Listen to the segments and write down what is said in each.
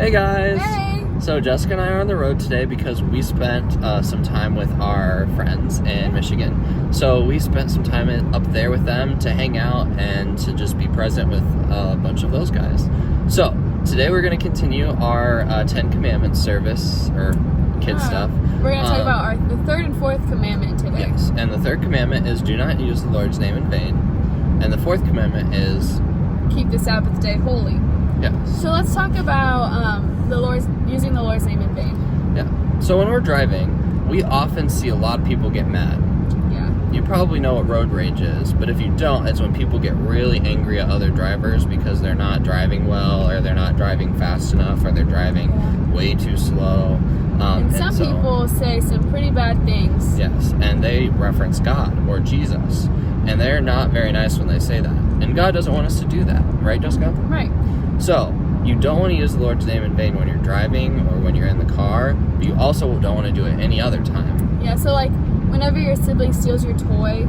Hey guys! Hey! So Jessica and I are on the road today because we spent some time with our friends in Michigan. So we spent some time up there with them to hang out and to just be present with a bunch of those guys. So today we're going to continue our Ten Commandments service, or Kidstuf. We're going to talk about the third and fourth commandment today. Yes, and the third commandment is do not use the Lord's name in vain. And the fourth commandment is keep the Sabbath day holy. Yes. So let's talk about using the Lord's name in vain. Yeah. So when we're driving, we often see a lot of people get mad. Yeah. You probably know what road rage is, but if you don't, it's when people get really angry at other drivers because they're not driving well, or they're not driving fast enough, or they're driving way too slow. And some people say some pretty bad things. Yes, and they reference God or Jesus, and they're not very nice when they say that. And God doesn't want us to do that, right, Jessica? Right. So, you don't want to use the Lord's name in vain when you're driving or when you're in the car, but you also don't want to do it any other time. Yeah, so like whenever your sibling steals your toy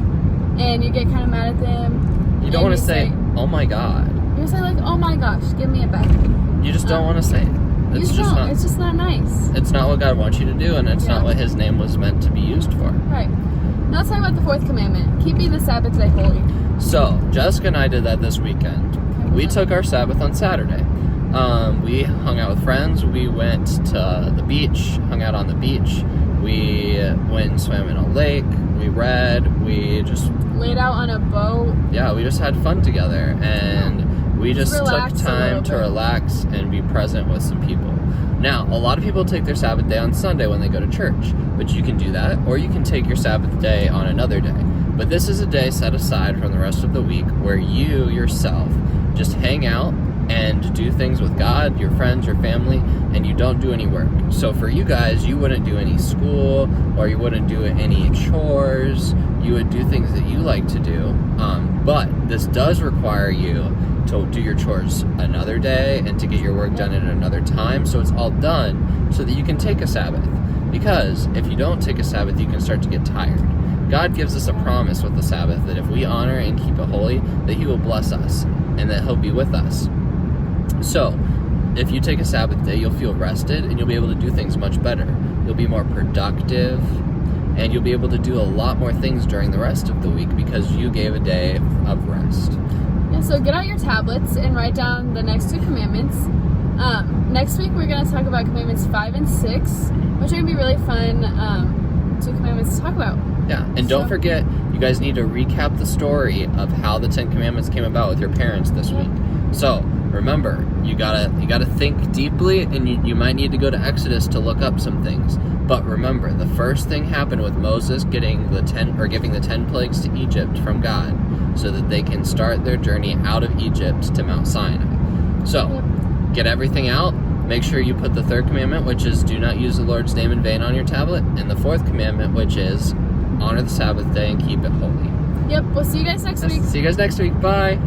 and you get kind of mad at them, you don't want to say, oh my God. You say like, oh my gosh, give me it back. You just don't want to say it. It's just not nice. It's not what God wants you to do, and it's not what His name was meant to be used for. Right. Now let's talk about the fourth commandment, keeping the Sabbath day holy. So, Jessica and I did that this weekend. We took our Sabbath on Saturday. We hung out with friends. We went to the beach, hung out on the beach. We went and swam in a lake. We read. We just laid out on a boat. Yeah, we just had fun together, and we just took time to relax and be present with some people. Now, a lot of people take their Sabbath day on Sunday when they go to church, but you can do that, or you can take your Sabbath day on another day. But this is a day set aside from the rest of the week where you yourself just hang out and do things with God, your friends, your family, and you don't do any work. So for you guys, you wouldn't do any school, or you wouldn't do any chores. You would do things that you like to do. But this does require you to do your chores another day and to get your work done at another time, so it's all done so that you can take a Sabbath. Because if you don't take a Sabbath, you can start to get tired. God gives us a promise with the Sabbath that if we honor and keep it holy, that He will bless us and that He'll be with us. So, if you take a Sabbath day, you'll feel rested and you'll be able to do things much better. You'll be more productive, and you'll be able to do a lot more things during the rest of the week because you gave a day of rest. Yeah, so get out your tablets and write down the next two commandments. Next week we're going to talk about commandments 5 and 6, which are going to be really fun two commandments to talk about. Yeah, and don't forget, you guys need to recap the story of how the Ten Commandments came about with your parents this week. So, remember, you gotta think deeply, and you might need to go to Exodus to look up some things. But remember, the first thing happened with Moses giving the 10 plagues to Egypt from God, so that they can start their journey out of Egypt to Mount Sinai. So, get everything out. Make sure you put the third commandment, which is do not use the Lord's name in vain, on your tablet, and the fourth commandment, which is honor the Sabbath day and keep it holy. Yep, we'll see you guys next week. See you guys next week. Bye.